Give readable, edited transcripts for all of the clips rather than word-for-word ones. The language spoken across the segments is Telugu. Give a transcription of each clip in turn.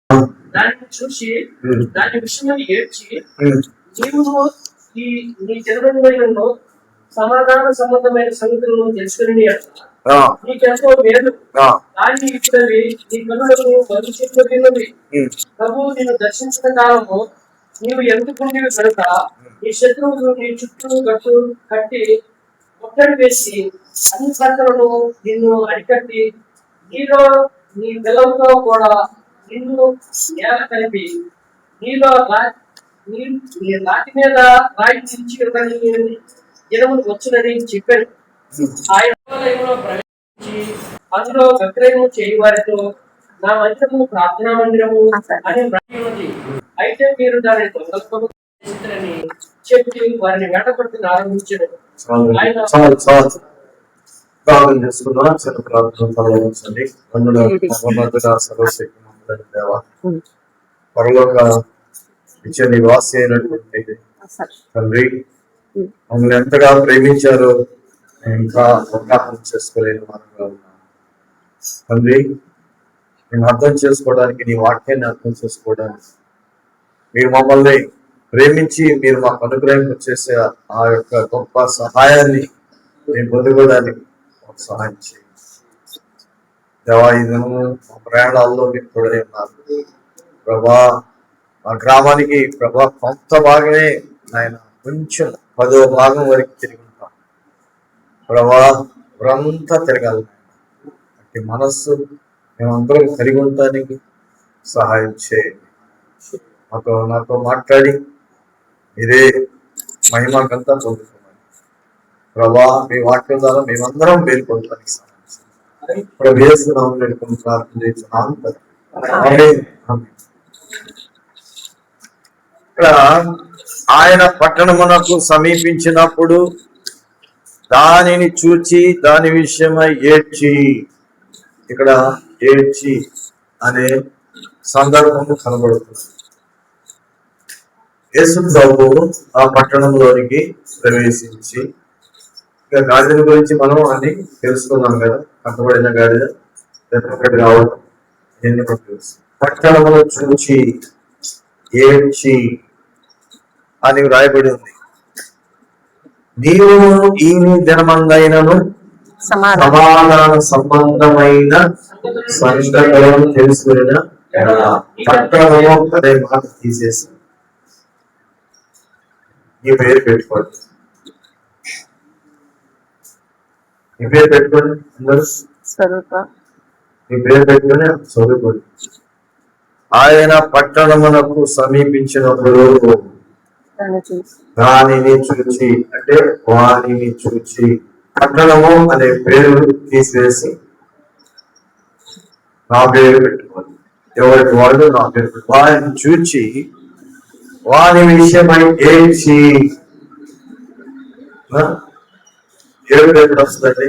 దాన్ని చూసి దాని విషయమని ఏడ్చి నీవు నీ జన్మలో సమాధాన సంబంధమైన సంగతులను తెలుసుకుని నీకెంతో మేలు దాన్ని ఇప్పుడు నీ కనులకు భవిష్యత్తున్నది. ప్రభు నిన్ను దర్శించిన కాలము నీవు ఎందుకుండేవి కనుక నీ శత్రువులు నీ చుట్టూ కట్టి ఒక్కడి వేసి అన్ని పంటలను నిన్ను అడికట్టి నీలో నీ పిల్లలతో కూడా నిన్ను నేల కలిపి నీలో నీ రాతి మీద రాయి నిలిచి దినములు వచ్చినని చెప్పాను. ఆయన ప్రవేశించి అందులో విక్రయము చేయవారితో నా మందిరము ప్రార్థనా మందిరము అని ఉన్నది. అయితే మీరు దానిని తొందరని చెప్పి వారిని వేటపడుతున్న ఆరంభించారు. ప్రార్థన చేసుకున్నాం. చిన్న ప్రార్థన తలవంచండి. పరలోక నిత్య నివాసి అయినటువంటి తండ్రి, మమ్మల్ని ఎంతగా ప్రేమించారో ఇంకా అవగాహన చేసుకోలేని వారంగా ఉన్నాం తండ్రి. మేము అర్థం చేసుకోవడానికి, నీ వాక్యాన్ని అర్థం చేసుకోవడానికి, మీరు మమ్మల్ని ప్రేమించి మీరు మాకు అనుగ్రహం చేసే ఆ యొక్క గొప్ప సహాయాన్ని మేము పొందుకోవడానికి సహాయం చేయండి దేవా. ఈ దినము మా ప్రయాణాల్లో మీరు తోడై ఉన్నారు ప్రభా. మా గ్రామానికి ప్రభా కొంత భాగమే ఆయన కొంచెం 10వ భాగం వరకు తిరిగి ఉంటాం ప్రభా. ఊరంతా తిరగాలి. అట్టి మనస్సు మేమందరం కలిగి ఉండటానికి సహాయం చేయండి. నాతో మాట్లాడి మీరే మహిమకంతా పొందుతున్నాను ప్రభా. మీ వాక్యం ద్వారా మేమందరం మేల్కొంటానికి సహాయం చేయండి. ప్రవేశనామం నడుపుకుని ప్రార్థన చేస్తున్నాను. ఇక్కడ ఆయన పట్టణమునకు సమీపించినప్పుడు దానిని చూచి దాని విషయమై ఏడ్చి, ఇక్కడ ఏడ్చి అనే సందర్భము కనబడుతుంది. యేసు ప్రభువు ఆ పట్టణంలోనికి ప్రవేశించి, ఇక గాడిద గురించి మనం అన్ని తెలుసుకున్నాం కదా. కట్టబడిన గాడిద ఒకటి రావడం ఎన్ని తెలుసు. పట్టణమును చూచి ఏడ్చి అని వ్రాయబడి ఉంది. నీవు ఈ దినమందైనను సమాధాన సంబంధమైన సంగతులను తెలుసుకున్న పట్టణము అనే మాట తీసేసి ఈ పేరు పెట్టుకోండి. ఈ పేరు పెట్టుకోండి అందరూ. ఈ పేరు పెట్టుకొని చదువుకోండి. ఆయన పట్టణమునకు సమీపించినప్పుడు దానిని చూచి, అంటే వాణిని చూచి, పట్టణము అనే పేరు తీసివేసి నా పేరు పెట్టుకోండి. ఎవరికి వాళ్ళు నా పేరు పెట్టు. వారిని చూచి వాని విషయమై ఏడ్చి. ఏడుపు ఎప్పుడు వస్తుందండి?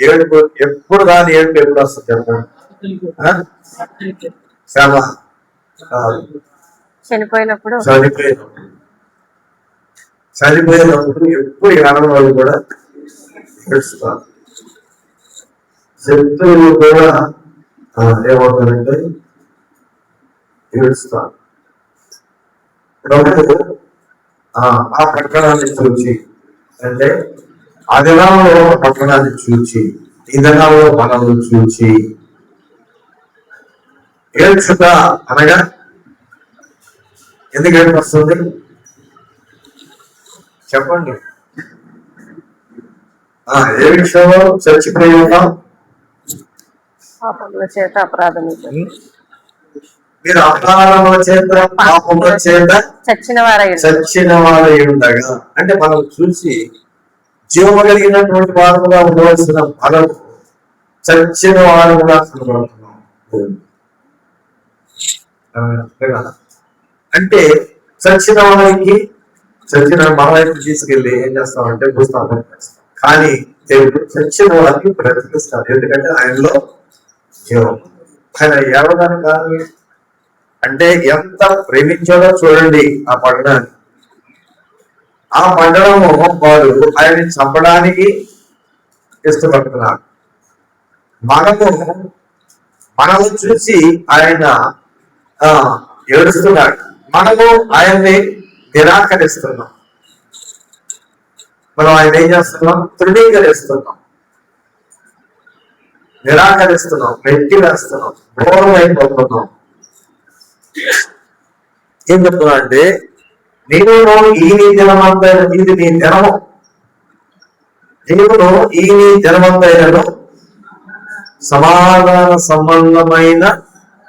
ఏడుపు ఎప్పుడు దాని ఏడుపు ఎప్పుడు వస్తుంది చెప్పండి. శ్రమ చనిపోయినప్పుడు ఎప్పుడు ఏడవ వాళ్ళు కూడా ఏడుస్తారు. శత్రువులు కూడా ఏమవుతారంటే ఏడుస్తారు. ప్రభు ఆ పట్టణాన్ని చూచి, అంటే ఆ దినాల్లో పట్టణాన్ని చూచి, ఈ దినాల్లో మనల్ని చూచి ఏడ్చుట అనగా ఎందుకు ఏడుపు వస్తుంది చెప్పండి. ఏ విషయంలో చచ్చిపోయి ఉన్నాం? చేత అపరాధం మీరు అపరాధముల చేత పాపముల చేత చచ్చిన వారై ఉండగా, అంటే మనం చూసి జీవము కలిగినటువంటి వారముగా ఉండవలసిన మనం చచ్చిన వారముగా కనబడుతున్నాం. అంటే చచ్చిన వారికి మన వైపు తీసుకెళ్ళి ఏం చేస్తామంటే భూస్థాపన చేస్తాం. కానీ దేవుడు చచ్చిన వారికి బ్రతికిస్తాడు. ఎందుకంటే ఆయనలో జీవం. ఆయన ఏడవడానికి కారణం అంటే ఎంత ప్రేమించాడో చూడండి ఆ పట్టణాన్ని. ఆ పట్టణము వాడు ఆయన్ని చంపడానికి ఇష్టపడుతున్నాడు. మనము మనము చూసి ఆయన ఏడుస్తున్నాడు, మనము ఆయన్ని నిరాకరిస్తున్నాం. మనం ఆయన ఏం చేస్తున్నాం? తృణీకరిస్తున్నాం, నిరాకరిస్తున్నాం, వెట్టి వేస్తున్నాం, దూరం అయిపోతున్నాం. ఏం చెప్తున్నా అంటే, నేను ఈ నీ జనమంతా, ఇది నీ జనము, నేను ఈ నీ జనమంతైనను సమాధాన సంబంధమైన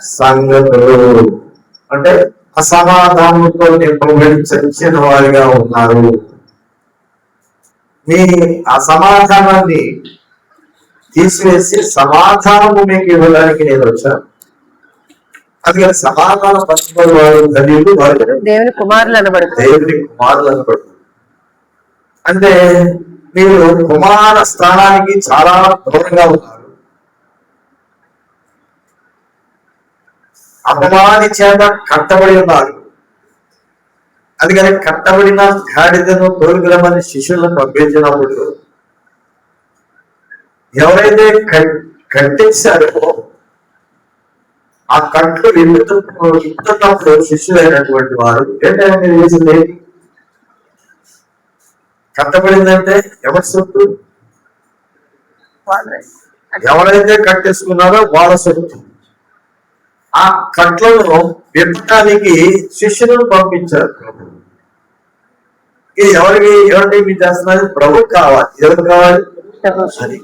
సంగతులు అంటే అసమాధానంతో నింపబడి చచ్చిన వారిగా ఉన్నారు. మీ అసమాధానాన్ని తీసివేసి సమాధానము మీకు ఇవ్వడానికి నేను వచ్చాను. అందుకని సమాధాన పరచుకునే వారు ధన్యులు, వారు దేవుని కుమారులు అనబడుతుంది. దేవుని కుమారులు అనబడుతుంది. అంటే మీరు కుమార స్థానానికి చాలా దూరంగా ఉన్నారు. అపవాది చేత కట్టబడి ఉన్నారు. అందుకని కట్టబడిన గాడిదను తోలుకురమని శిష్యులను పంపించినప్పుడు ఎవరైతే కట్టేశారో ఆ కట్లు ఇప్పుతున్నప్పుడు శిష్యులైనటువంటి వారు ఏంటంటే మీరు చేసింది, కట్టబడిందంటే ఎవరి సొత్తు? ఎవరైతే కట్టేసుకున్నారో వాళ్ళ సొత్తు. ఆ కట్లను విప్పటానికి శిష్యులను పంపించారు. ఇది ఎవరికి మీరు చేస్తున్నారు? ప్రభు కావాలి. ఎవరు కావాలి? అది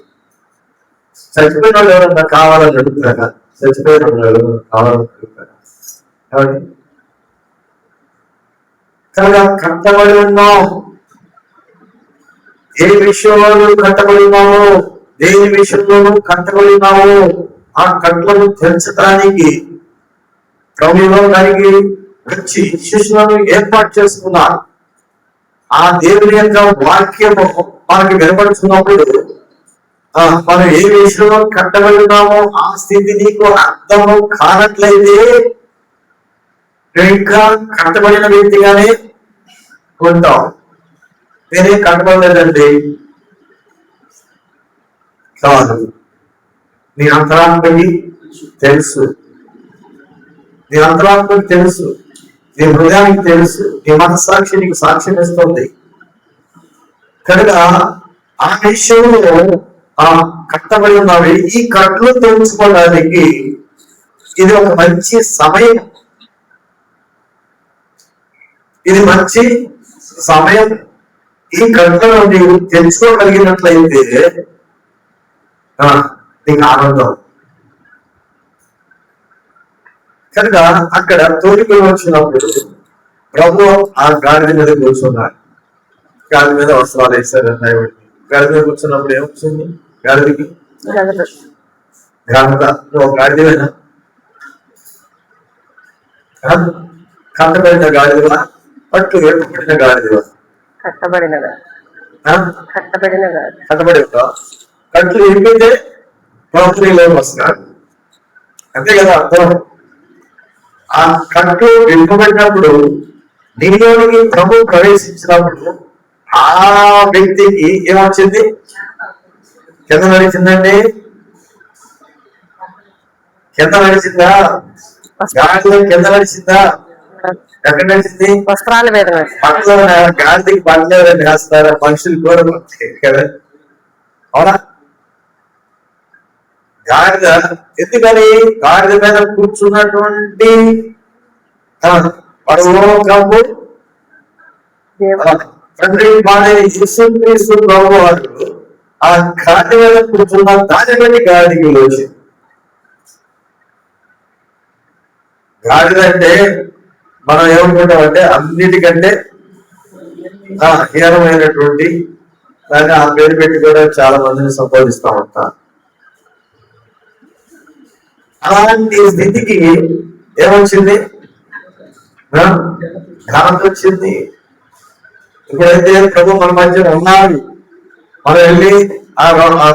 చచ్చిపోయిన వాళ్ళు ఎవరన్నా కావాలని అడుగుతారా? చచ్చిపోయిన వాళ్ళు కావాలని అడుగుతారా? కనుక కట్టబడి ఉన్నాం. ఏ విషయంలో కట్టబడి ఉన్నాము, దేని విషయంలోనూ కట్టబడి ఉన్నాము. ఆ కట్లను తెరచడానికి ప్రభువులో కలిగి వచ్చి శిష్యులను ఏర్పాటు చేసుకున్నారు. ఆ దేవుని యొక్క వాక్యము మనకి వినపడుతున్నప్పుడు మనం ఏ విషయంలో కట్టబడి ఉన్నామో ఆ స్థితి నీకు అర్థము కానట్లయితే నువ్వు ఇంకా కట్టబడిన వ్యక్తిగానే ఉంటావు. నేనే కట్టబడలేదండి కాదు. నీ అంతరాత్మకి తెలుసు, నీ అంతరాత్మకి తెలుసు, నీ హృదయానికి తెలుసు, నీ మనస్సాక్షి నీకు సాక్ష్యం ఇస్తుంది. కనుక ఆ విషయంలో కట్టబడి ఉన్నవి. ఈ కట్లు తెలుసుకోవడానికి ఇది ఒక మంచి సమయం. ఇది మంచి సమయం. ఈ కట్లను నీవు తెలుసుకోగలిగినట్లయితే నీకు ఆనందం. కనుక అక్కడ తోలికొని వచ్చినప్పుడు ప్రభు ఆ గాడిద మీద కూర్చున్నాడు. గాడి మీద వస్త్రాలు వేశారు. గాడి మీద కూర్చున్నప్పుడు ఏమొచ్చింది? గాడిదకి గాడిద. నువ్వు గాడిదవేనా? కట్టబడిన గాడిదవా? పట్టు వేపబడిన గాడిదవా? కట్టబడి కట్లు విప్పితే ప్రభుత్వంలోకి వస్తున్నాడు. అంతే కదా అర్థం. ఆ కట్లు విప్పబడినప్పుడు నీలోనికి ప్రభు ప్రవేశించినప్పుడు ఆ వ్యక్తికి ఏమొచ్చింది? కింద నడిచిందండి. కింద నడిచిందా? గాడిద కింద నడిచిందా? ఎక్కడ నడిచింది? వస్త్రాల మీద. పట్ల గాడిదకి పట్టలేదని వేస్తారా? మనుషులు కూడా కదా. అవునా? గాడిద ఎందుకని? గాడిద మీద కూర్చున్నటువంటి ప్రభు తండ్రి యేసుక్రీస్తు ప్రభు వారు ఆ గాడి మీద కూర్చున్న దాని బట్టి గాడికి వచ్చి గాడిద అంటే మనం ఏమనుకుంటామంటే అన్నిటికంటే హీనమైనటువంటి దాన్ని ఆ పేరు పెట్టి కూడా చాలా మందిని సంబోధిస్తా ఉంటారు. అలాంటి స్థితికి ఏమొచ్చింది? ఘనత వచ్చింది. ఇప్పుడైతే ప్రభు మన మధ్య ఉన్నాడు. మనం వెళ్ళి ఆ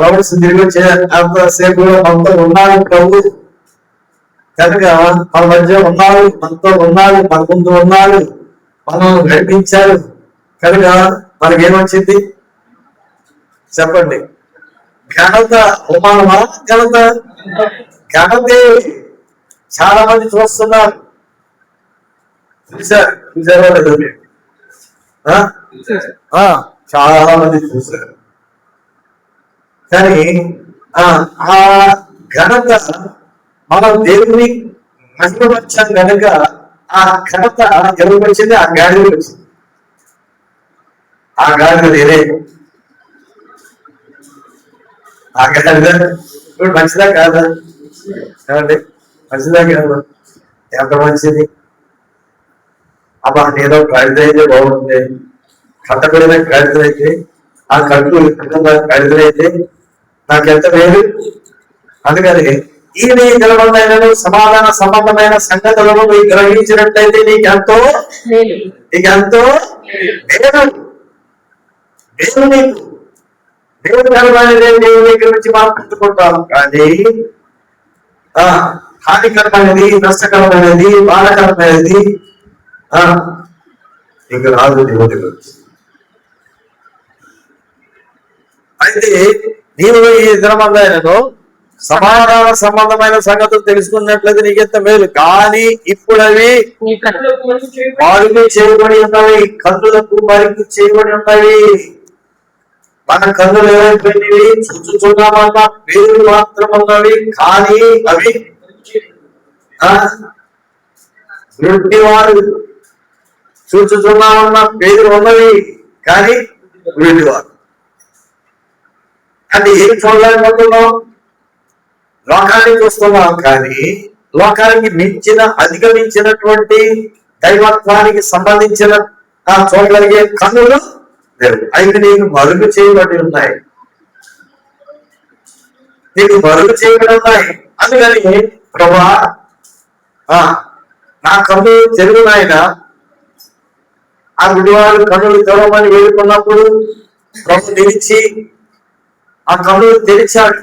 రౌండ్స్ తిరిగి వచ్చే అంతసేపు మనతో ఉన్నాడు ప్రభు. కనుక మన మధ్య ఉన్నాడు, మనతో ఉన్నాడు, మన ముందు ఉన్నాడు, మనం నడిపించాడు. కనుక మనకేమొచ్చింది చెప్పండి? ఘనత. అవమానమా? ఘనత. ఘనతే. చాలా మంది చూస్తున్నారు, చూసారా లేదు? చాలా మంది చూశారు. కానీ ఆ ఘనత మనం దేవుని మహిమపరిచాం కనుక ఆ ఘనత ఎవరికి వచ్చింది? ఆ గాడికి వచ్చింది. ఆ గాడిద నేనే. ఆ గాడిద ఇప్పుడు మంచిదా కాదా? ఏమండి, మంచిదా కాదు? ఎంత మంచిది. అబ్బా నేదో గాడిద అయితే బాగుంది, కట్టబడిన గాడిద అయితే, ఆ కట్టు గాడిద అయితే నాకెంత వేరు. అందుకని ఈ నీ గెలవైనను సమాధాన సంబంధమైన సంగతులను నీకు గ్రహించినట్లయితే నీకెంతో దేవుడు నీకు దేవుడు గెలవైనదే. దేవుని దగ్గర నుంచి మనం పెట్టుకుంటాం. కానీ హానికరమైనది, నష్టకరమైనది, బాధకరమైనది నీకు రాదు దేవుడి గురించి. అయితే నీవు ఈ దినమందైనను సమాధాన సంబంధమైన సంగతులు తెలుసుకున్నట్లయితే నీకెంత మేలు. కానీ ఇప్పుడు అవి మరుగు చేయబడి ఉన్నవి, కన్నులకు మరుగు చేయబడి ఉన్నవి. మన కన్నులు ఏమైపోయినవి? చూచుచున్నామన్న పేరు మాత్రం ఉన్నవి, కానీ అవి గుడ్డివారు. చూచుచున్నామన్న పేరు ఉన్నవి, కానీ గుడ్డివారు. అంటే ఏం చూడలేకపోతున్నాం? లోకాన్ని చూస్తున్నాం, కానీ లోకానికి మించిన అధిగమించినటువంటి దైవత్వానికి సంబంధించిన చూడగలిగే కన్నులు లేవు. అయితే నీకు మరుగు చేయబడి ఉన్నాయి, నీకు మరుగు చేయబడి ఉన్నాయి. అందుకని ప్రభా నా కన్ను తెలుగునాయన. ఆ గుడివారు కన్నులు తెరవమని వేడుకున్నప్పుడు ప్రభు తెరిచి ఆ కన్నులు తెరిచాడు.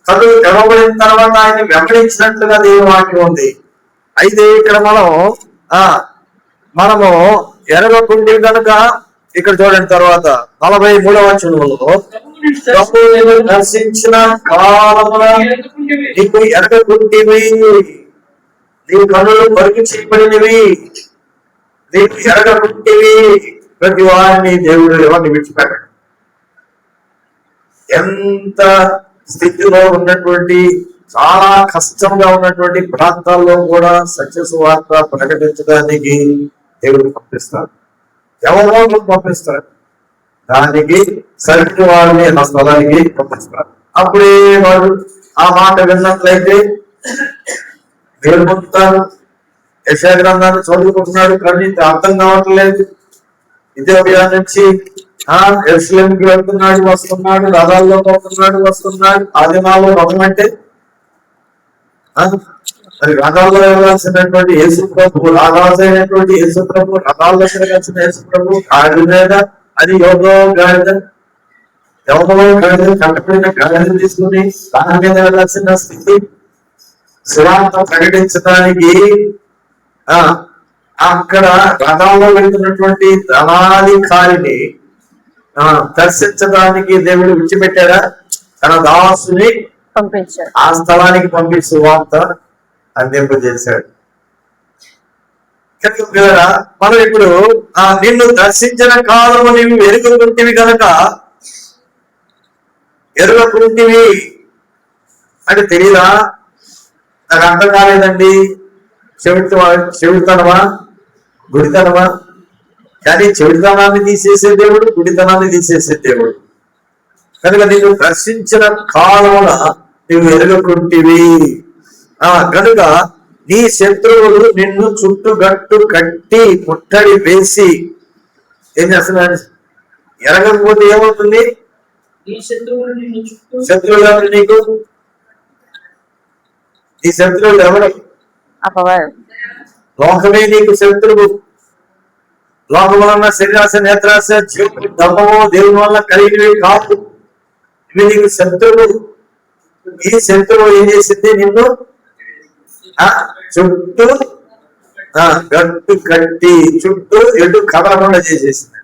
కన్నులు తెరవబడిన తర్వాత ఆయన వెంబడించినట్లుగా దేవుని వాక్యం ఉంది. అయితే ఇక్కడ మనము ఎరగకుంటే కనుక ఇక్కడ చూడండి, తర్వాత 43వ వచనంలో దర్శించిన కాలమున నీకు ఎరగకుంటివి, నీ కన్నులు మరుగు చేయబడినవి, నీకు ఎరగకుంటివి. ప్రతి వారిని దేవుడు ఎవరిని విడిచిపెట్టాడు. ఎంత స్థితిలో ఉన్నటువంటి, చాలా కష్టంగా ఉన్నటువంటి ప్రాంతాల్లో కూడా సత్య సువార్త ప్రకటించడానికి దేవుడు పంపిస్తాడు. ఎవరో పంపిస్తాడు, దానికి సరిగ్గా వారిని ఆ స్థలానికి పంపిస్తాడు. అప్పుడే వాడు ఆ మాట విన్నట్లయితే దేవుడు పంపుతాడు. యెషయా గ్రంథాన్ని చదువుకుంటున్నాడు, కానీ అర్థం కావట్లేదు. ఇథియోపియా నుంచి యెరూషలేముకి వెళ్తున్నాడు, వస్తున్నాడు, రథాల్లో పోతున్నాడు, వస్తున్నాడు. ఆ దినాల్లో రథం అంటే మరి రథాల్లో వెళ్ళాల్సినటువంటి యేసు ప్రభు, రాజు అయినటువంటి యేసు ప్రభు, రథాల్లో తిరగాల్సిన యేసు ప్రభు గాడిద మీద, అది యోగో గాడిద, యోగో గాడిద, కట్టబడిన గాడిద తీసుకుని దాని మీద వెళ్ళాల్సిన స్థితి. సువార్త ప్రకటించడానికి అక్కడ రథంలో వెళ్తున్నటువంటి ధనాధికారిని దర్శించడానికి దేవుడు విడిచిపెట్టాడా? తన దాసుని పంపించాడు, ఆ స్థలానికి పంపిస్తూ వార్త అందింపజేశాడు. మనం ఇప్పుడు నిన్ను దర్శించిన కాలము నీవు ఎరుగుకుంటివి కనుక, ఎరుగుకుంటివి అంటే తెలీదా? నాకు అర్థం కాలేదండి. చెవిడితనమా గుడితనమా? కానీ చెవిడితనాన్ని తీసేసే దేవుడు, గుడితనాన్ని తీసేసే దేవుడు. కనుక నీవు దర్శించిన కాలమున నీవు ఎరగకుంటివి. కనుక నీ శత్రువులు నిన్ను చుట్టుగట్టు కట్టి ముట్టడి వేసి ఏం చేస్తున్నాడు? ఎరగకపోతే ఏమవుతుంది? శత్రువులు ఎవరు నీకు? నీ శత్రువులు ఎవరు? లోకమే నీకు శత్రువు. లోకం వలన శరీరాశ, నేత్రాశ, జీవుడు, దమ్మము దేవుని వల్ల కలిగినవి కాదు. ఇవి నీకు శత్రువు. ఈ శత్రువు ఏం చేసింది? నిన్ను చుట్టూ గట్టు కట్టి, చుట్టూ ఎటు కదలకుండా చేసేసింది.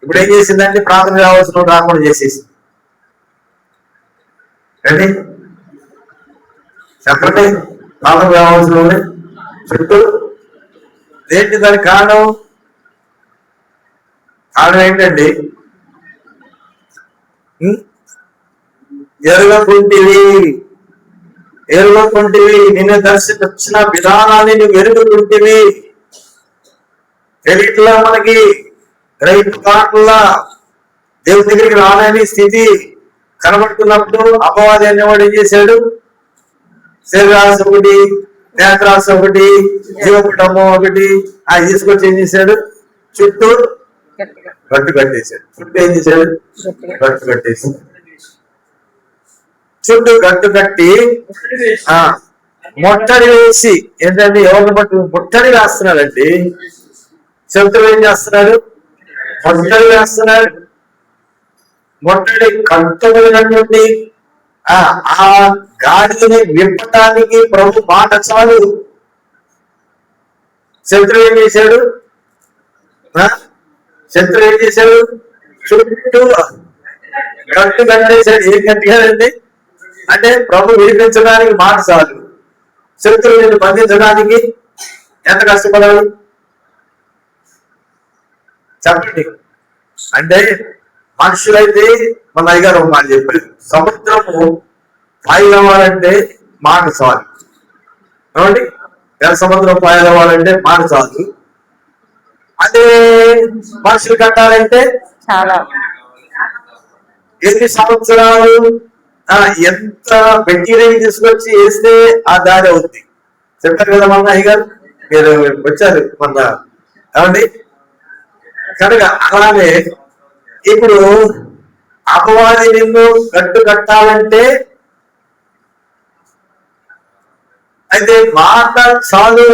ఇప్పుడు ఏం చేసిందంటే ప్రార్థన కావాల్సిన రాకుండా చేసేసింది. ఏంటి చెప్పండి, పాపం కావాల్సిన చుట్టూ ఏంటి దానికి కారణం? కారణం ఏంటండి? ఎరుగుకుంటివి నిన్ను దర్శించిన విధానాన్ని నువ్వు ఎరుగుకుంటివి. తెలియట్లా మనకి, రైతు కాకుండా దేవుడి దగ్గరికి రాలేని స్థితి కనబడుతున్నప్పుడు అపవాది అనేవాడు ఏం చేశాడు? శరీరాశ ఒకటి, నేత్రాశ ఒకటి, జీవకుటము ఒకటి తీసుకొచ్చి ఏం చేశాడు? చుట్టూ గట్టు కట్టేశాడు. చుట్టూ ఏం చేశాడు? గట్టు కట్టేశాడు. చుట్టూ గట్టు కట్టి మొట్టడి వేసి ఏంటంటే ఎవరిని బట్టి ముట్టడి వేస్తున్నాడండి. శత్రువు ఏం చేస్తున్నాడు? మొట్టడి వేస్తున్నాడు. మొట్టడి కట్టుబడినటువంటి ఆ గాడిని విప్పటానికి ప్రభు మాట చాలు. శత్రువు ఏం చేశాడు? శత్రువు ఏం చేశాడు? చుట్టూ గట్టు కట్టేశాడు. ఏం గట్టిగానండి అంటే ప్రభు విడిపించడానికి మాట చాలు. శత్రువుని బంధించడానికి ఎంత కష్టపడాలి చెప్పండి. అంటే మనుషులైతే మన అయ్యగారు ఒక మాట చెప్పారు, సముద్రము పాయలవ్వాలంటే మాట చాలు. ఏమండి? సముద్రం పాయలవ్వాలంటే మాట చాలు. అదే మనుషులు కట్టాలంటే చాలా ఎన్ని సంవత్సరాలు ఎంత మెటీరియల్ తీసుకొచ్చి వేస్తే ఆ దారి అవుద్ది. చెప్పారు కదా మన అయ్యగారు, మీరు వచ్చారు మొన్న. ఏమండి? కనుక అలానే ఇప్పుడు అపవాది నిన్ను గట్టు కట్టాలంటే అయితే మాట చాలు.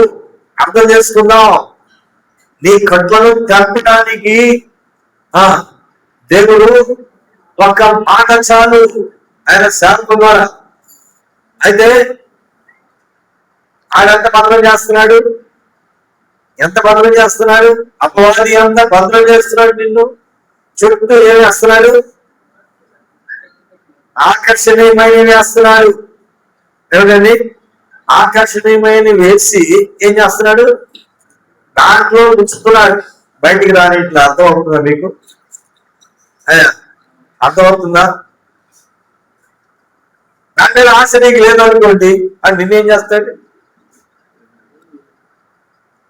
అర్థం చేసుకుందాం. నీ కట్లను తెప్పడానికి దేవుడు ఒక మాట చాలు ఆయన శాంతి ద్వారా. అయితే ఆడంత భద్రం చేస్తున్నాడు. ఎంత భద్రం చేస్తున్నాడు? అపవాది అంతా భద్రం చేస్తున్నాడు. నిన్ను చుట్టూ ఏమి వేస్తున్నాడు? ఆకర్షణీయమైన వేస్తున్నాడు. ఏమిటండి? ఆకర్షణీయమైన వేసి ఏం చేస్తున్నాడు? దాంట్లో ఉంచుతున్నాడు. బయటికి రాని ఇట్లా అర్థం అవుతుందా మీకు? అర్థమవుతుందా? దాని మీద ఆశ నీకు లేదనుకోండి, అని నిన్నేం చేస్తాడు?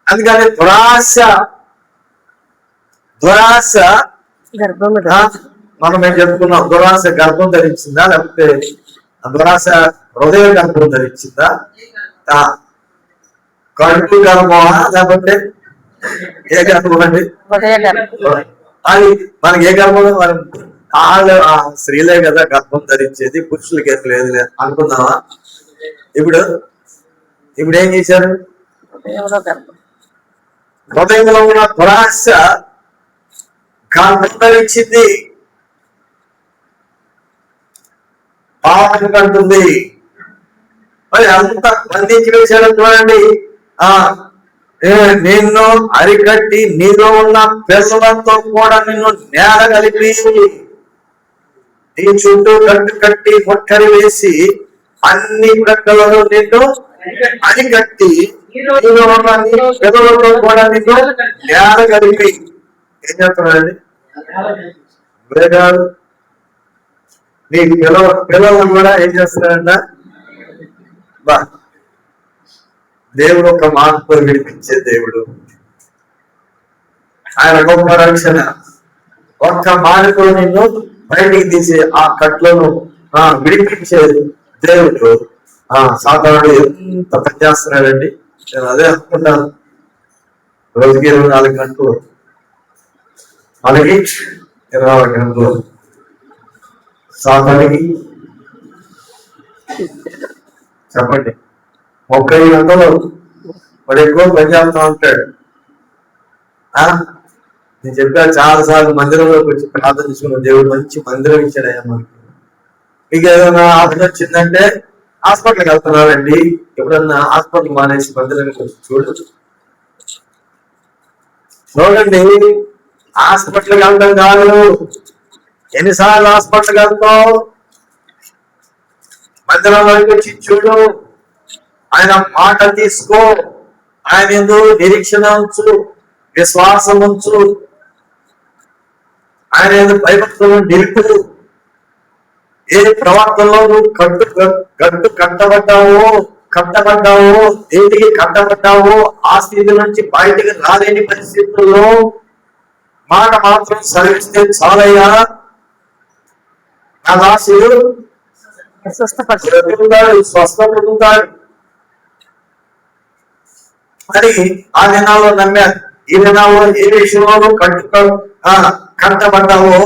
అందుకని దురాశ మనం ఏం చెప్పుకున్నాం? దురాశ గర్భం ధరించిందా, లేకపోతే దురాశ హృదయ గర్భం ధరించిందా? కడుపు గర్భమా, లేకపోతే ఏ గర్భం అండి? అది మనకి ఏ గర్భం? మనం స్త్రీలే కదా గర్భం ధరించేది, పురుషులకి ఏం లేదు అనుకుందామా? ఇప్పుడు ఏం చేశారు? హృదయంలో ఉన్న దురాశ గర్భం ధరించింది, పాపం కంటుంది. మరి అంత బంధించి వేశాడు. చూడండి, నిన్ను అరికట్టి నీలో ఉన్న పిల్లలతో కూడా నిన్ను నేల కలిపి నీ చుట్టూ గట్టు కట్టి ముట్టడి వేసి అన్ని ప్రక్కలలో నిన్ను అరికట్టి నీలో ఉన్న నీ పిల్లలతో కూడా నిన్ను నేల కలిపి ఏం చేస్తున్నాడండి? కాదు, నీ పిల్లలను కూడా ఏం చేస్తున్నాడంట? దేవుడు ఒక మార్పు విడిపించే దేవుడు. ఆయన గొప్ప రక్షణ. ఒక్క మార్పు నిన్ను బయటికి తీసి ఆ కట్లను విడిపించే దేవుడు. సాధారణ ఎంత పనిచేస్తున్నాడండి. నేను అదే అనుకుంటాను. రోజుకి 24 గంటలు, మనకి 24 గంటలు సాధారణకి చెప్పండి. 30 గంటలు వాడు ఎక్కువ పనిచేస్తా ఉంటాడు. నేను చెప్పా చాలా సార్లు మందిరంలోకి వచ్చి ప్రార్థన చేసుకున్న దేవుడు మంచి మందిరం ఇచ్చాడయ్యా మనకి. మీకు ఏదైనా ఆపద వచ్చిందంటే హాస్పిటల్కి వెళ్తున్నారండి. ఎప్పుడన్నా హాస్పిటల్ మానేసి మందిరానికి వచ్చి చూడండి. హాస్పిటల్కి వెళ్ళడం కాదు, ఎన్నిసార్లు హాస్పిటల్కి వెళ్తావు? మందిరంలోకి వచ్చి చూడు, ఆయన మాట తీసుకో, ఆయన ఎందు నిరీక్షణ ఉంచు, విశ్వాసం ఉంచు, ఆయన ఎందు భయభక్తులను నిలుపు. ఏ ప్రవర్తనలో నువ్వు కట్టబడ్డావో దేనికి కట్టబడ్డావో ఆ స్థితి నుంచి బయటికి రాలేని పరిస్థితుల్లో మాట మాత్రం సరిస్తే చాలయ్యా, నా దాసుడు స్వస్థ పొందుతాడు అని ఆ దినాల్లో నమ్మారు. ఈ దినాల్లో ఏ విషయంలో కట్టబడ్డావో,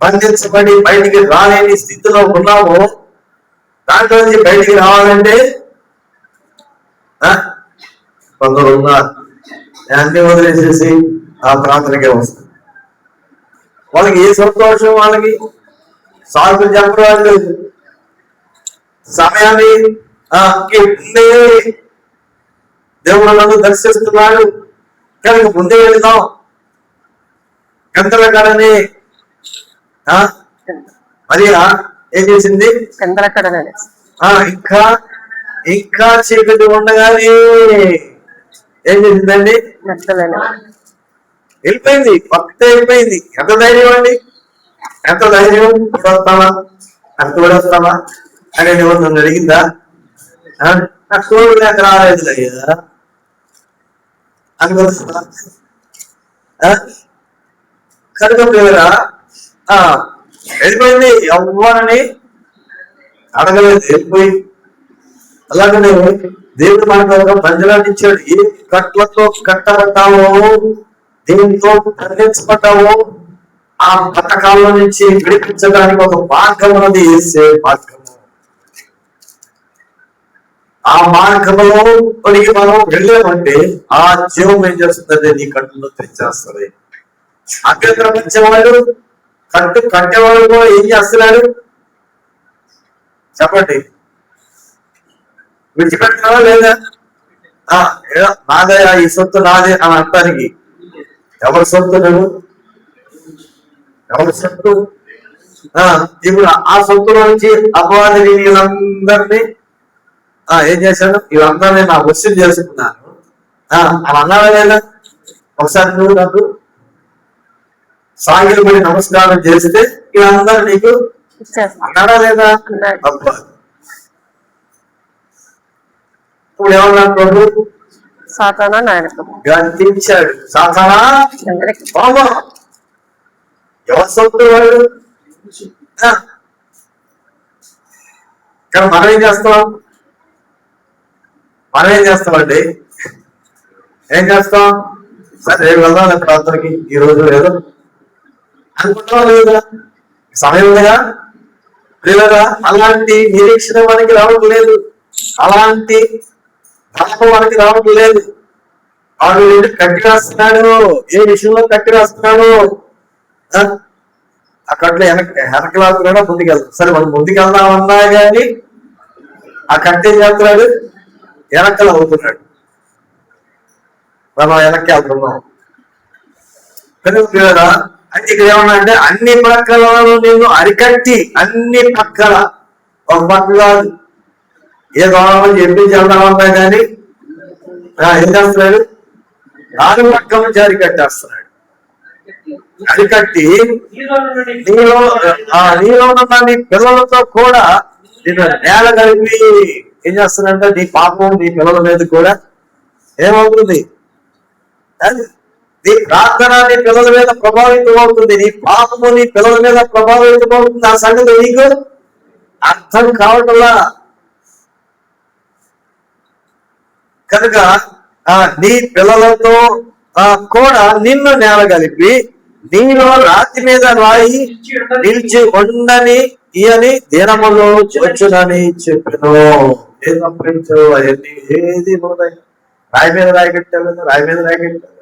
బంధించబడి బయటికి రాలేని స్థితిలో ఉన్నావో, దాంట్లో నుంచి బయటికి రావాలంటే కొందరు ఉన్నారు అన్ని వదిలేసేసి ఆ ప్రార్థనకే వస్తారు. వాళ్ళకి ఏ సంతోషం, వాళ్ళకి సాగులు చెప్పడం లేదు. సమయాన్ని ముందే దేవుడు నన్ను దర్శిస్తున్నాడు కనుక ముందే వెళదాం. గంటల కడని మరి ఏం చేసింది? ఇంకా చీకటి ఉండగానే ఏం చేసిందండి? వెళ్ళిపోయింది, పక్కన వెళ్ళిపోయింది. ఎంత ధైర్యం అండి, ఎంత ధైర్యం! వస్తావా, అక్కడ వస్తావా అని నన్ను అడిగిందా? అక్కడ లేక రాలేదు అయ్యా అనుకుంటున్నా. కనుక పిల్లరా వెళ్ళిపోయింది, ఎవ్వరని అడగలేదు, వెళ్ళిపోయి. అలాగనే దేవుడు మనకు ఒక బంధనాన్ని ఇచ్చాడు. ఏ కట్లతో కట్టబడ్డావో, దేనితో బంధించబడ్డావో ఆ పథకాల నుంచి విడిపించడానికి ఒక మార్గం అనేది వేసే మార్గము. ఆ మార్గంలో కొనికి మనం వెళ్ళామంటే ఆ జీవం ఏం చేస్తుందంటే నీ కట్టులో తెచ్చేస్తుంది. అభ్యంతరపరిచేవాడు కట్టేవాడు కూడా ఏం చేస్తున్నాడు చెప్పండి? విడిచిపెట్టినావా లేదా? నాదే, ఈ సొత్తు నాదే అని అంటానికి ఎవరి సొత్తు? నువ్వు ఎవరి సొత్తు? ఇప్పుడు ఆ సొత్తులో నుంచి అపవాదిని వీళ్ళందరినీ ఏం చేశాను? వీళ్ళందరినీ నా వసూలు చేసుకున్నాను అని అన్నావా లేదా? ఒకసారి నువ్వు నాకు సాగిలపడి నమస్కారం చేస్తే వీళ్ళందరూ నీకు అన్నాడా లేదా? ఇప్పుడు ఏమన్నా ప్రభు గంతించాడు. సాతానా బాబా ఎవరు సొత్తు వాడు? కానీ మనం ఏం చేస్తామండి? ఏం చేస్తాం? సరే రేపు వెళ్దాం ప్రార్థనకి, ఈ రోజు లేదు అనుకుంటాం లేదా? సమయం ఉందిగా లేదా? అలాంటి నిరీక్షణ మనకి రావడం లేదు, అలాంటి భావం మనకి రావడం లేదు. వాడు కట్టి రాస్తున్నాడు, ఏ విషయంలో కట్టి రాస్తున్నాడు? ఆ కట్లో వెనక్కి లాగుతున్నాడా ముందుకెళ్తాడు? సరే మనం ముందుకెళ్దామన్నా కానీ ఆ కట్టేం చేస్తున్నాడు? వెనక్కలు అవుతున్నాడు. మనం వెనక్కి వెళ్తున్నాం. కనుక అంటే ఇక్కడ ఏమన్నా అంటే అన్ని ప్రక్కలను నేను అరికట్టి, అన్ని పక్కల ఒక పక్క కాదు, ఏ గౌరవం చెప్పి వెళ్దామన్నా కానీ ఏం చేస్తున్నాడు? 4 పక్కల నుంచి అరికట్టేస్తున్నాడు. అరికట్టి నీలో ఉన్న నీ పిల్లలతో కూడా నేను నేల కలిపి ఏం చేస్తున్నాడంటే నీ పాపం నీ పిల్లల మీద కూడా ఏమవుతుంది? నీ ప్రార్థన నీ పిల్లల మీద ప్రభావితం అవుతుంది, నీ పాపము నీ పిల్లల మీద ప్రభావితం అవుతుంది. ఆ సంగతి నీకు అర్థం కావట్లా. కనుక నీ పిల్లలతో కూడా నిన్ను నేల కలిపి నీలో రాతి మీద రాయి నిలిచి ఉండని ఇయని దినములో వచ్చునని చెప్పాను. అవన్నీ ఏది పోతాయి? రాయి మీద రాయి కట్టావు, రాయి మీద రాయి కట్టావు,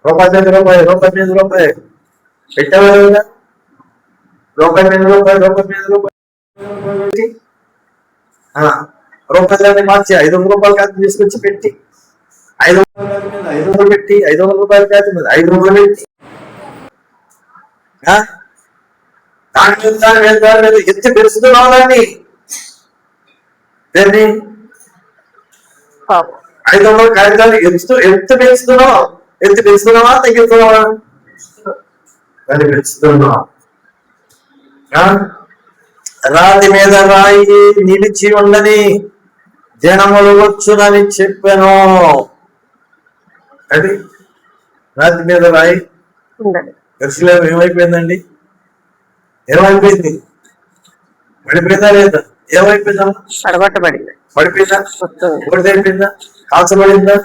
రూపాయి మీద రూపాయి పెట్టావు కదా, రూపాయి మీద రూపాయి రూపాయలని మార్చి 500 రూపాయల ఖాతా తీసుకొచ్చి పెట్టి 500 పెట్టి 500 రూపాయల ఖాతా మీద 500 పెట్టి దాని మీద ఎత్తి పెంచుతున్నావు దాన్ని. దాన్ని పాపం 500 కాగితాలు ఎత్తు పెంచుతున్నావా తగ్గిస్తున్నావా? దాన్ని పెంచుతున్నావు. రాతి మీద రాయి నిలిచి ఉండని జనములు వచ్చునని చెప్పాను. అది రాతి మీద రాయి ఉండదు. దర్శనం ఏమైపోయిందండి? ఏమైపోయింది? పడిపోయిందా లేదా? ఏమైపోయిందా? పడగొట్టబడింది. పడిపోయిందా? వస్తుంది. ఓడిపోయిందా? కాల్చబడిందా?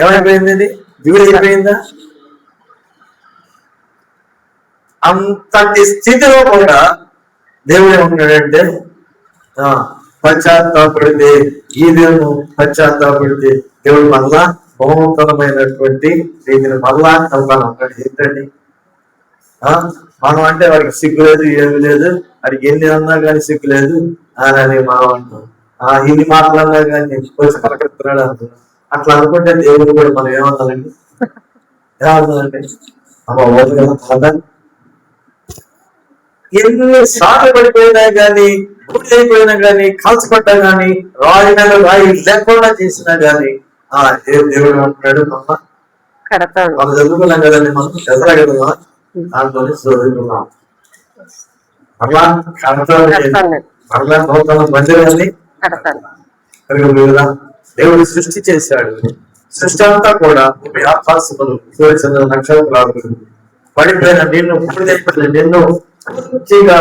ఏమైపోయింది? అది దిగుడైపోయిందా? అంతటి స్థితిలో కూడా దేవుడు ఏమంటాడంటే పశ్చాత్తాపడితే ఈ దేవుడు పశ్చాత్తాపడితే దేవుడు మళ్ళా బహుతరమైనటువంటి రీతిని మళ్ళా చంపాలి అంటాడు. ఏంటండి? మనం అంటే వాడికి సిగ్గు లేదు, ఏమి లేదు, వాడికి ఎన్ని అన్నా కానీ సిగ్గు లేదు అని మనం అంటాం. ఇన్ని మాటలన్నా కానీ వచ్చి పలకెత్తున్నాడు అంటున్నాం. అట్లా అనుకుంటే దేవుడు కూడా మనం ఏమన్నాలండి? అమ్మ ఎన్ని సార్లు పడిపోయినా గానీ, పూర్తి అయిపోయినా గానీ, కాల్చబడ్డా గానీ, రాయి మీద రాయి లేకుండా చేసినా గానీ దేవుడు అంటున్నాడు మనం చదువుకున్నాం కదండి, మనం చదవరా కదా, దాంట్లోనే చదువుకున్నాం. మరలా మరలా నూతన మందిరాన్ని దేవుడు సృష్టి చేశాడు. సృష్టి అంతా కూడా ఆకాశములు, సూర్యచంద్ర నక్షత్రాలు, పడిపోయిన నిన్ను, పూర్తయిపోయిన నిన్ను, పూర్తిగా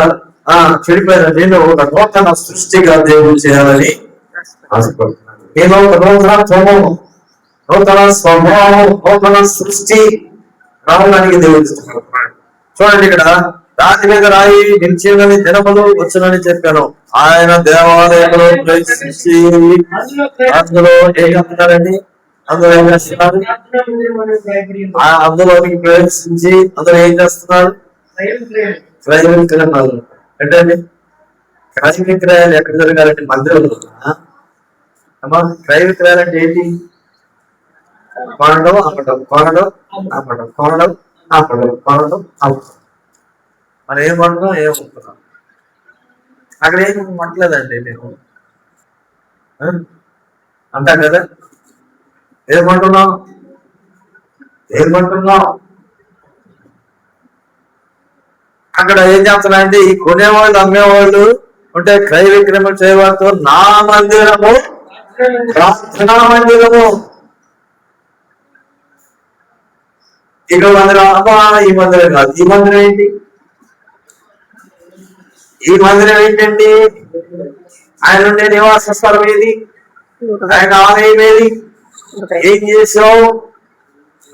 చెడిపోయిన నిన్ను ఒక నూతన సృష్టిగా దేవుడు చేయాలని ఆశపడుతున్నాడు. నేను ఒక నూతన స్వభావం, నూతన స్వభావం, నూతన సృష్టి రావడానికి దేవుడు ఇష్టపడుతున్నాడు. చూడండి, ఇక్కడ రాతి మీద రాయి నిలిచేదని దినములు వచ్చునని చెప్పాను. ఆయన దేవాలయంలో ప్రవేశించి అందులో ఏం చెప్తున్నారండి? అందులో ఏం చేస్తున్నారు? అందులోనికి ప్రవేశించి అందులో ఏం చేస్తున్నారు? క్రయ విక్రయాలు. ఏంటండి క్రయ విక్రయాలు? ఎక్కడ జరగాలంటే మందిరంలో. అమ్మా, క్రయ విక్రయాలు అంటే ఏంటి? కొనడం, అమ్మడం, కొనడం, అమ్మడం, కొనడం, అమ్మడం, కొనడం, అమ్మడం. మనం ఏం కొంటున్నాం, ఏం అమ్ముతున్నాం? అక్కడ ఏం కొనట్లేదండి నేను అంటాం కదా. ఏం కొంటున్నాం? అక్కడ ఏం చేస్తున్నారంటే ఈ కొనేవాళ్ళు, అమ్మేవాళ్ళు ఉంటే క్రయ విక్రయం చేయవారితో నా మందిరము, ప్రార్థనా మందిరము. ఇక్కడ మందిరం అమ్మా, ఈ మందిరం కాదు. ఈ మందిరం ఏంటి? ఈ మందిరం ఏంటండి? ఆయన ఉండే నివాస స్థలం ఏది? ఆయన ఆలయం ఏది? ఏం చేసావు?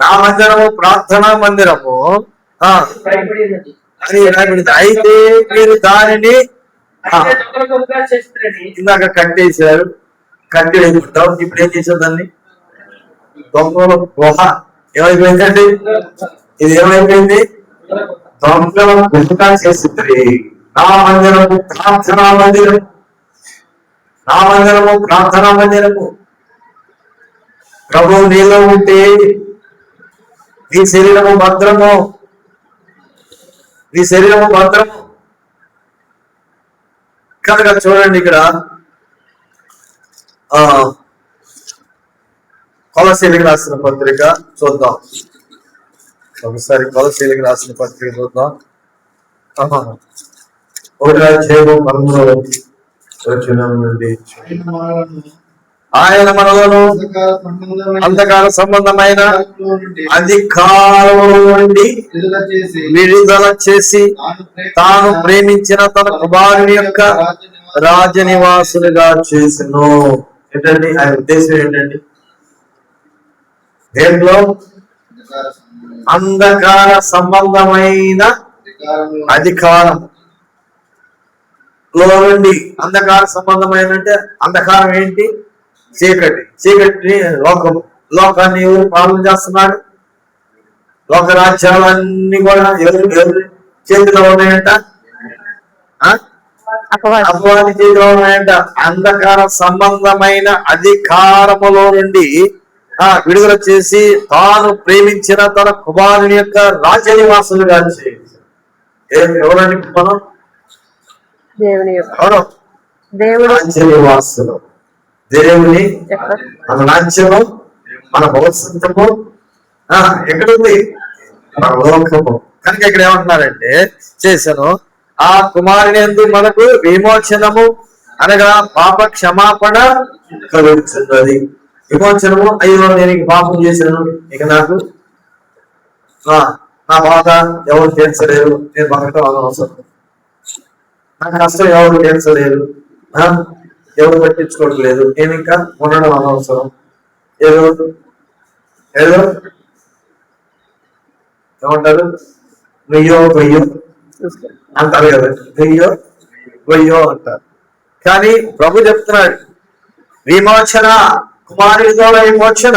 నా మందిరము, ప్రార్థనా మందిరము అని రాయబడింది. అయితే మీరు దానిని ఇందాక కట్టేశారు, కట్టి వేసుకుంటాం. ఇప్పుడు ఏం చేసావు? దాన్ని దొంగల గుహ. ఏమైపోయిందండి? ఇది ఏమైపోయింది? దొంగల గుహగా చేసింది. నా మందిరము, ప్రార్థనా మందిరము, నా మందిరము, ప్రార్థనా మందిరము. ప్రభు నీలో ఉంటే నీ శరీరము భద్రము, నీ శరీరము భద్రము. కనుక చూడండి, ఇక్కడ కొలస్సీలకు రాసిన పత్రిక చూద్దాం ఒకసారి. కొలస్సీలకు రాసిన పత్రిక చూద్దాం. 1వ అధ్యాయం 13వ వచనం నుండి. ఆయన మనలను అంధకార సంబంధమైన అధికారం నుండి విడుదల చేసి తాను ప్రేమించిన తన కుమారుని యొక్క రాజనివాసులుగా చేసెను. ఏంటండి ఆయన ఉద్దేశం? ఏంటండి? దేంట్లో? అంధకార సంబంధమైన అధికారం లో నుండి. అంధకార సంబంధమైన అంటే అంధకారం ఏంటి? చీకటి. చీకటిని లోకాన్ని ఎవరు పాలన చేస్తున్నాడు? లోక రాజ్యాలన్నీ కూడా ఎవరు చేతిలో ఉన్నాయంట? అపవాది చేతిలో ఉన్నాయంట. అంధకార సంబంధమైన అధికారములో నుండి విడుదల చేసి తాను ప్రేమించిన తన కుమారుని యొక్క రాజ్యనివాసులుగా చేసి. ఎవరండి మనం? దేవుని యొక్క ఎవరు? దేవుడు రాజ్యవాసులు. దేవుని యొక్క మన రాజ్యము, మన భవిష్యత్తము ఎక్కడుంది? మన లోకము. కనుక ఇక్కడ ఏమంటున్నారంటే చేశాను ఆ కుమారుని యందు మనకు విమోచనము అనగా పాప క్షమాపణ కలుగుతున్నది. విమోచనము, అయ్యో నేను ఇక పాపం చేశాను, ఇక నాకు నా బాధ ఎవరు తీర్చలేరు, నేను బతకడం అనవసరం, నా కష్టం ఎవరు తీర్చలేరు, ఎవరు పట్టించుకోవట్లేదు, నేను ఇంకా ఉండడం అనవసరం, ఏదో ఏదో ఏమంటారు, వెయ్యో అంటారు కదా, వెయ్యో అంటారు. కానీ ప్రభు చెప్తున్నాడు విమోచన, కుమారుని ద్వారా విమోచన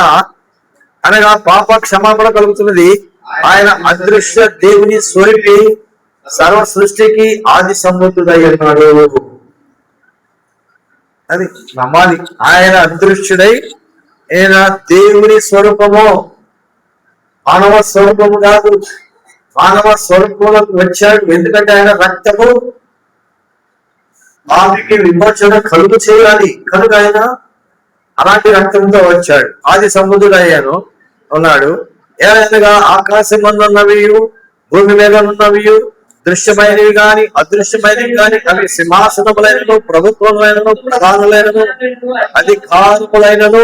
అనగా పాప క్షమాపణ కలుగుతున్నది. ఆయన అదృశ్య దేవుని స్వరూపి, సర్వ సృష్టికి ఆది సంబుద్ధుడై ఉన్నాడు. అది నమ్మాలి. ఆయన అదృశ్యుడై, ఆయన దేవుని స్వరూపము, మానవ స్వరూపము కాదు, మానవ స్వరూపంలోకి వచ్చాడు. ఎందుకంటే ఆయన రక్తము పాపికి విమోచన కలుగు చేయాలి. కనుక ఆయన అలాంటి రక్తంతో వచ్చాడు. ఆది సంబుద్ధుడయ్యాను ఉన్నాడు. ఏదైనా ఆకాశం ఉన్నవి, భూమి మీద ఉన్నవి, దృశ్యమైనవి గాని అదృశ్యమైనవి గాని, అవి సింహాసనములైనను, ప్రభుత్వములైనను, ప్రధానులైనను, అధికారములైనను,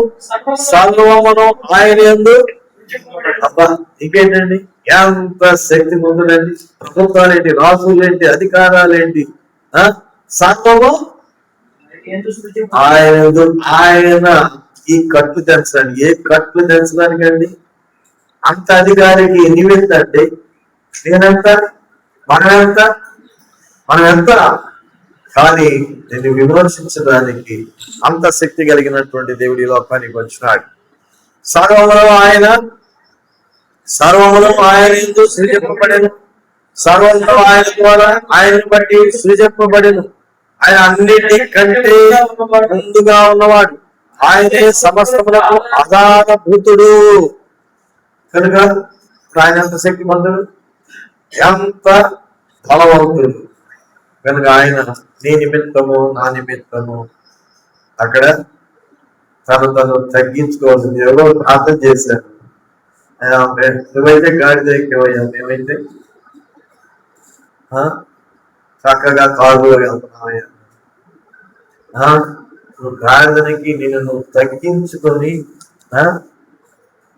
సర్వమును ఆయన యందు. అబ్బా ఇంకేంటండి, ఎంత శక్తి పొందుడండి. ప్రభుత్వాలేంటి, రాజులేంటి, అధికారాలేంటి, సర్వము ఆయన. ఈ కట్లు తెంచడానికి, ఏ కట్లు తెంచడానికి అండి? అంత అధికారికి నీవెంత అండి? నేనెంత? మనం ఎంత? కానీ నేను విమర్శించడానికి అంత శక్తి కలిగినటువంటి దేవుడి లోకానికి వచ్చినాడు. సర్వములో ఆయన ఎందు సృజింపబడెను, సర్వంలో ఆయన ద్వారా ఆయనను బట్టి సృజింపబడెను. ఆయన అన్నిటి కంటే ముందుగా ఉన్నవాడు, ఆయనే సమస్తములకు ఆధారభూతుడు. కనుక ఆయన ఎంత శక్తిమంతుడు, ఎంత బలవంతుడు. కనుక ఆయన నీ నిమిత్తము, నా నిమిత్తము అక్కడ తను తగ్గించుకోవాల్సింది. ఎవరో ప్రార్థన చేశారు, నువ్వైతే గాడిద ఎక్కేవయ్యా, మేమైతే చక్కగా కారులో వెళ్తున్నావయ్యా, నువ్వు గాడిదనికి నేను నువ్వు తగ్గించుకొని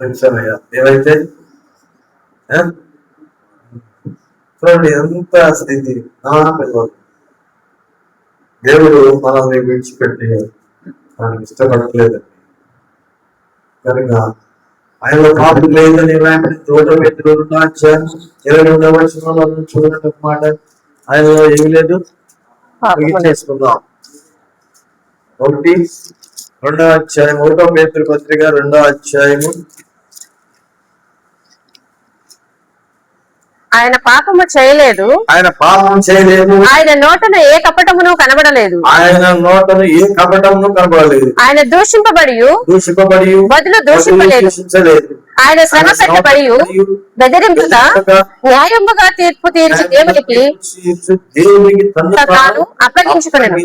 వచ్చావయ్యా, మేమైతే చూడండి ఎంత స్థితి. దేవుడు మనల్ని విడిచిపెట్టి మనకి ఇష్టపడలేదండి. కనుక ఆయనలో పాపం లేదని తోట పెట్టి 22వ వచనంలో చూడండి మాట, ఆయనలో ఏమి లేదు. చేసుకుందాం. 1వ అధ్యాయం 1వ పేతురు పత్రిక 2వ అధ్యాయము. ఆయన పాపము చేయలేదు, ఆయన పాపం చేయలేదు, ఆయన నోటను ఏ కపటమును కనబడలేదు, ఆయన దూషింపబడి బదులు దూషించలేదు, ఆయన శ్రమ పెట్టబడి బెదిరింపుగా న్యాయముగా తీర్పు తీర్చి దేవునికి తాను అప్పగించుకొనెను.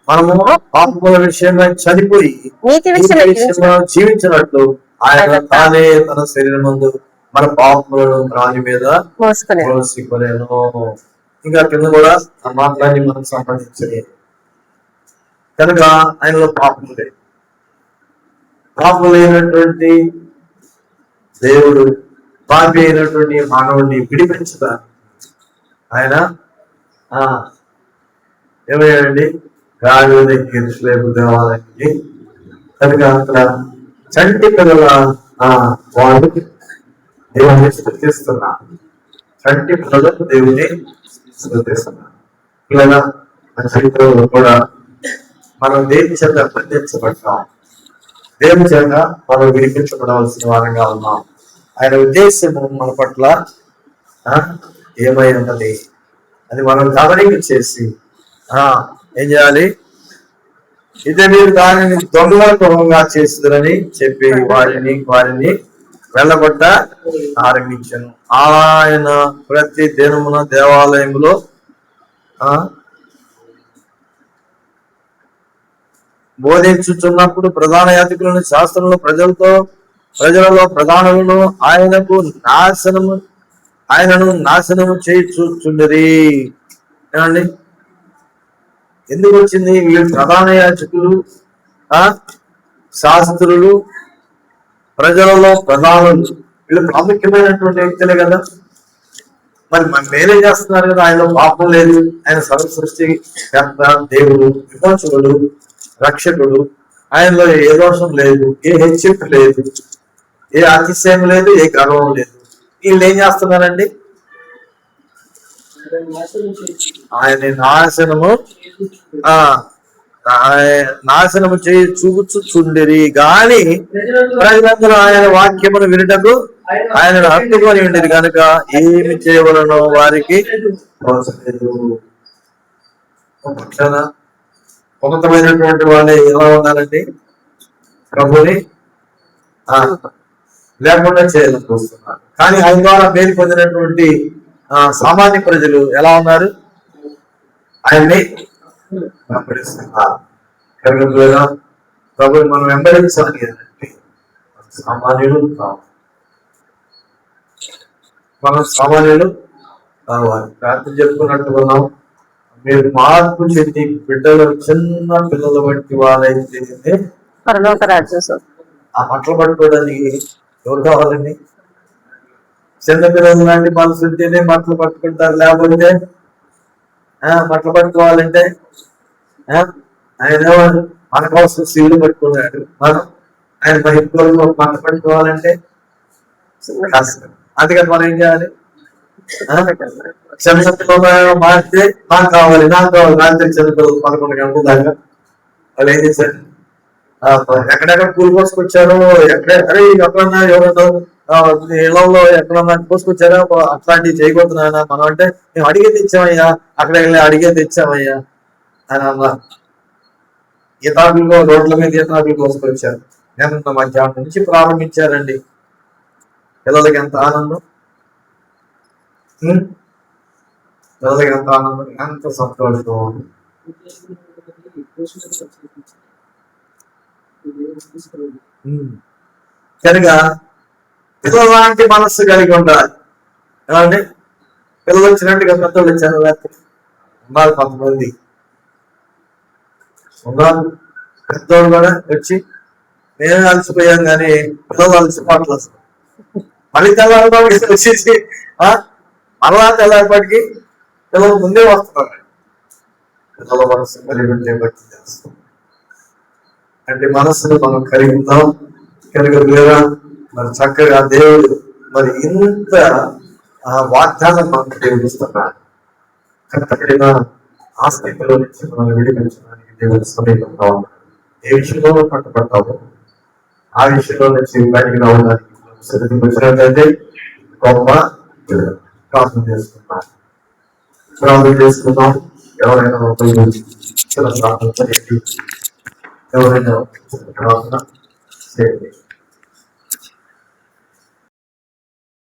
మనము పాపముల విషయంగా చనిపోయి నీతి విషయంలో జీవించినట్లు ఆయన తానే తన శరీరం ముందు మన పాపములను రాణి మీద మోసుకొనెను. ఇంకా కింద కూడా ఆ మాట్లాడి మనకు సంబంధించింది. కనుక ఆయనలో పాపం లేదు. పాపం లేనటువంటి దేవుడు పాపి అయినటువంటి మానవుడిని విడిపించుతా ఆయన ఏమయ్యాడండి? గాడిద ఎరుషలేము దేవాలయానికి. కనుక అక్కడ చంటి పిల్లల వాళ్ళు దేవుని స్తుతిస్తున్నా, చంటి పిల్లలకు దేవుని స్తుతిస్తున్నా. పిల్లల చరిత్రలో కూడా మనం దేవుని చేత బంధించబడ్డాం, దేవుని చేత మనం విడిపించబడవలసిన వారంగా ఉన్నాం. ఆయన ఉద్దేశం మన పట్ల ఏమై ఉన్నది అది మనం గమనిక చేసి ఏం చేయాలి? ఇదే మీరు దానిని దొంగగా చేస్తుందని చెప్పి వారిని వెళ్ళగొట్ట ఆరంభించను. ఆయన ప్రతి దినమున దేవాలయములో బోధించుచున్నప్పుడు ప్రధాన యాజకులను శాస్త్రంలో ప్రజలలో ప్రధానులను ఆయనను నాశనము చేయుచుండరి. ఏమండి, ఎందుకు వచ్చింది? వీళ్ళు ప్రధాన యాజకులు, శాస్త్రులు, ప్రజలలో ప్రధానులు, వీళ్ళు ప్రాముఖ్యమైనటువంటి వ్యక్తులే కదా. మరి మేలే చేస్తున్నారు కదా. ఆయనలో పాపం లేదు, ఆయన సర్వ సృష్టి దేవుడు, విమోచకుడు, రక్షకుడు, ఆయనలో ఏ దోషం లేదు, ఏ హెచ్చింపు లేదు, ఏ అతిశయం లేదు, ఏ గర్వం లేదు. వీళ్ళు ఏం చేస్తున్నారండి? ఆయన నాశనము చేయి చూపుచుండిరి గాని ప్రజలందరూ ఆయన వాక్యమును వినుటకు ఆయనను హత్తుకొని ఉండేది కనుక ఏమి చేయవలనో వారికి ఉన్నతమైనటువంటి వాళ్ళే ఎలా ఉన్నారండి? ప్రభుని లేకుండా చేయాలని చూస్తున్నారు. కానీ ఆయన ద్వారా మేలు పొందినటువంటి సామాన్య ప్రజలు ఎలా ఉన్నారు? ఆయన్ని వెంబడిస్తున్నారు. ప్రభుని మనం వెంబడించాలి అంటే సామాన్యులు కావాలి. మనం సామాన్యులు కావాలి. రాత్రి చెప్పుకున్నట్టు ఉన్నాం, మీరు మార్పు చెంది బిడ్డలు చిన్న పిల్లల వంటి వాళ్ళైతే ఆ బట్టలు పట్టుకోవడానికి ఎవరు కావాలండి? చిన్న పిల్లలు లాంటి మనసు ఉంటేనే బట్టలు పట్టుకుంటారు. లేకపోతే బట్టలు పట్టుకోవాలంటే ఆయన మన కోసం శివుడు పట్టుకున్నాడు. మనం ఆయన మహిళలు బట్టలు పట్టుకోవాలంటే కష్టం. అందుకని మనం ఏం చేయాలి? చిన్న పిల్లలు మారితే నాకు కావాలి రాత్రి చిన్న పిల్లలు 11 గంటల దాకా వాళ్ళు ఏం చేశారు? ఎక్కడెక్కడ పూలు కోసుకొచ్చారు, ఎక్కడన్నా ఎవరన్నా ఇళ్లలో ఎక్కడన్నా కోసుకొచ్చారా? అట్లాంటివి చేయబోతున్నాయన మనం అంటే మేము అడిగే తెచ్చామయ్యా, అక్కడ వెళ్ళి అడిగే తెచ్చామయ్యా అని అన్నారు. ఈతాకులు రోడ్ల మీద ఈతాకులు కోసుకొచ్చారు. నిన్న మధ్యాహ్నం నుంచి ప్రారంభించారండి. పిల్లలకి ఎంత ఆనందం, పిల్లలకి ఎంత ఆనందం, ఎంత సంతోషం. కనుక పిల్లల లాంటి మనస్సు కలిగి ఉండాలి. ఏమండి, పిల్లలు వచ్చినట్టుగా పెద్దలు వచ్చారు. ఉన్నారు కొంతమంది ఉన్నారు, పెద్దోళ్ళు కూడా వచ్చి నేను అలసిపోయాను కానీ పిల్లలు అలసిపోవట్లేదు. మళ్ళీ తెల్లారిపాటికి వచ్చేసి మళ్ళా తెల్లారిపాటికి పిల్లలు ముందే వస్తున్నారు. పిల్లల మనస్సు కలిగి ఉంటే బట్టి చేస్తాం అంటే మనస్సును మనం కలిగి ఉందాం. కనుక వేరా మరి చక్కగా దేవుడు మరి ఇంత వాగ్దానం మనకు దేవుడు ఇస్తున్నాడు. కట్టబడిన ఆ స్థితిలో నుంచి మనం విడిపించడానికి దేవుడు సమీపంగా ఉన్నాడు. ఏ విషయంలో కట్టబడతామో ఆ విషయంలో నుంచి బయటికి రావడానికి వచ్చినట్లయితే గొప్ప ప్రార్థన చేసుకున్నాం. ఎవరైనా ప్రార్థన చేయండి. ఎవరైనా ప్రార్థన చేయండి.